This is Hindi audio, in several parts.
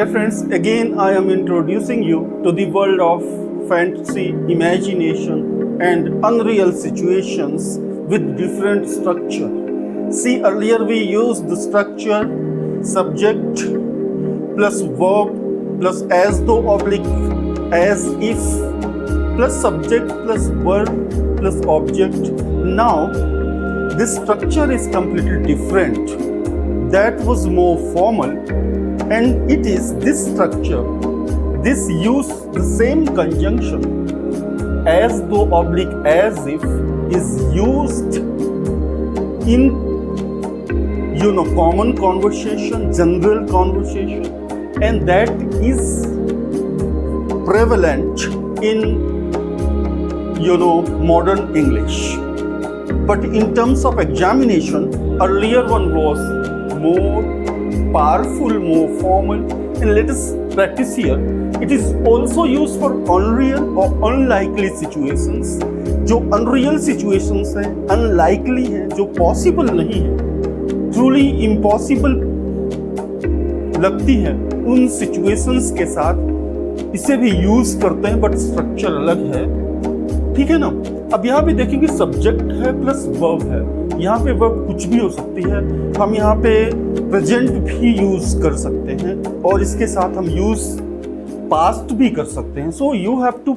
Dear friends, again I am introducing you to the world of fantasy, imagination and unreal situations with different structure. See, earlier we used the structure subject plus verb plus as though oblique as if plus subject plus verb plus object. Now this structure is completely different. That was more formal, and it is this structure, this use the same conjunction as though oblique as if is used in common conversation, general conversation, and that is prevalent in modern English. But in terms of examination, earlier one was more powerful, more formal, and let us practice here. It is also used for unreal or unlikely situations. जो unreal situations हैं, unlikely हैं, जो possible नहीं है, truly impossible लगती है, उन situations के साथ इसे भी यूज करते हैं, बट स्ट्रक्चर अलग है. ठीक है ना. अब यहाँ पे देखेंगे सब्जेक्ट है प्लस वर्ब है. यहाँ पे वर्ब कुछ भी हो सकती है. हम यहाँ पे प्रेजेंट भी यूज कर सकते हैं और इसके साथ हम यूज पास्ट भी कर सकते हैं. So you have to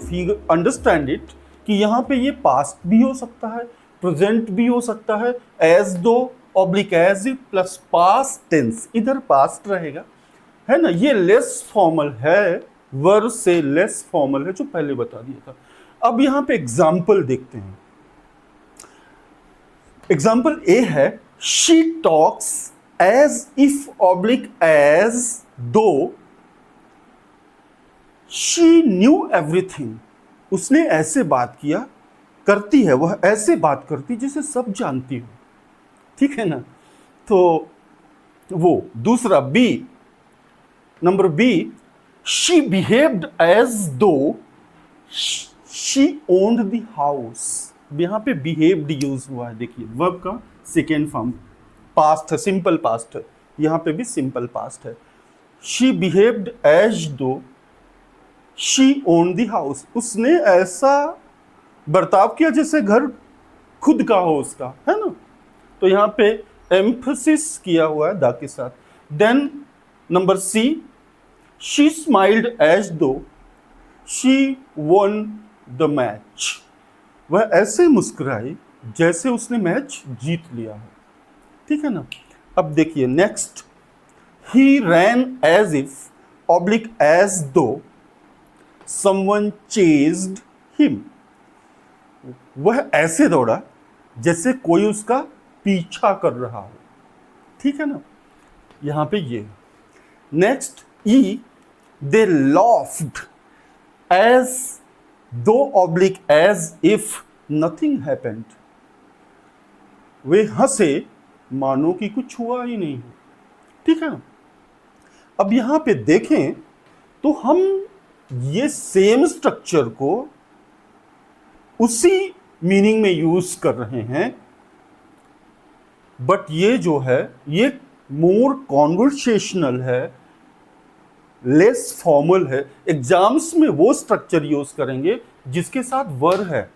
understand it कि यहाँ पे ये पास्ट भी हो सकता है, प्रेजेंट भी हो सकता है, as though oblique as if plus past tense, इधर पास्ट रहेगा, है ना. ये लेस फॉर्मल है, वर्ब से लेस फॉर्मल है, जो पहले बता दिया था. अब यहाँ पे एग्जाम्पल देखते हैं. एग्जाम्पल ए है, she talks as if oblique as though she knew everything. उसने ऐसे बात किया, करती है वह ऐसे बात करती जैसे सब जानती हो. ठीक है ना. तो वो दूसरा B, number B, she behaved as though she owned the house. यहां पे बिहेव्ड यूज हुआ है. देखिए वर्ब का सेकेंड फॉर्म पास्ट है, सिंपल पास्ट है. यहां पे भी सिंपल पास्ट है. She behaved as though she owned the house. उसने ऐसा बर्ताव किया जैसे घर खुद का हो उसका, है ना. तो यहाँ पे एम्फसिस किया हुआ है द के साथ. Then number C, she smiled as though she won the match. वह ऐसे मुस्कुराई जैसे उसने मैच जीत लिया है. ठीक है ना. अब देखिए next, he ran as if oblique as though someone chased him. वह ऐसे दौड़ा जैसे कोई उसका पीछा कर रहा हो. ठीक है ना. यहां पे ये next E, they laughed as though oblique as if nothing happened. वे हंसे मानो कि कुछ हुआ ही नहीं. ठीक है ना. अब यहां पे देखें तो हम ये सेम स्ट्रक्चर को उसी मीनिंग में यूज कर रहे हैं, बट ये जो है ये मोर कॉन्वर्सेशनल है, लेस फॉर्मल है. एग्जाम्स में वो स्ट्रक्चर यूज करेंगे जिसके साथ वर है.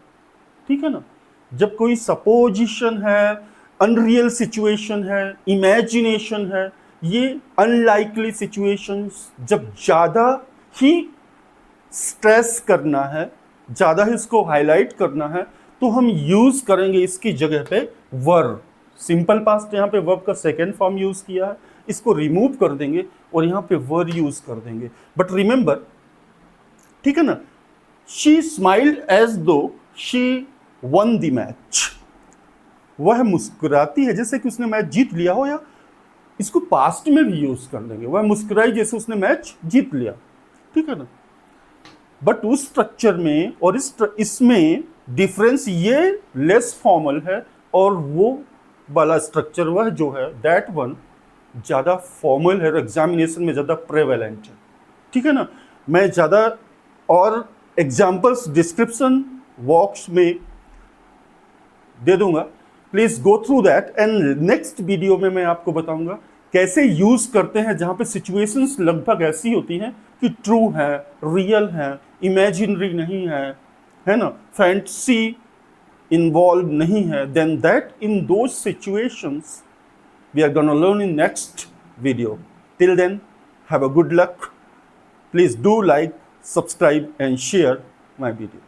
ठीक है ना. जब कोई सपोजिशन है, अनरियल सिचुएशन है, इमेजिनेशन है, ये अनलाइकली सिचुएशंस, जब ज़्यादा ही स्ट्रेस करना है, ज़्यादा ही इसको हाईलाइट करना है, तो हम यूज करेंगे इसकी जगह पे वर. सिंपल पास्ट यहाँ पे वर्ब का सेकेंड फॉर्म यूज किया है, इसको रिमूव कर देंगे और यहाँ पे वर यूज कर देंगे. बट रिमेंबर, ठीक है ना, she smiled as though she one the match. वह मुस्कुराती है जैसे कि उसने मैच जीत लिया हो, या इसको पास्ट में भी यूज कर देंगे, वह मुस्कुराई जैसे उसने मैच जीत लिया. ठीक है ना. बट उस स्ट्रक्चर में और इसमें डिफरेंस ये लेस फॉर्मल है, और वो वाला स्ट्रक्चर वह जो है दैट वन ज़्यादा फॉर्मल है, एग्जामिनेशन में ज़्यादा प्रेवेलेंट है. ठीक है ना. मैं ज़्यादा और एग्जाम्पल्स डिस्क्रिप्शन बॉक्स में दे दूंगा, please go through that. And next video में मैं आपको बताऊंगा कैसे यूज करते हैं, जहां पे सिचुएशंस लगभग ऐसी होती हैं कि ट्रू है, रियल है, इमेजिनरी नहीं है ना, फैंटेसी इन्वॉल्व नहीं है, then that in those situations we are going to learn in next video. Till then, have a good luck. Please do like, subscribe and share my video.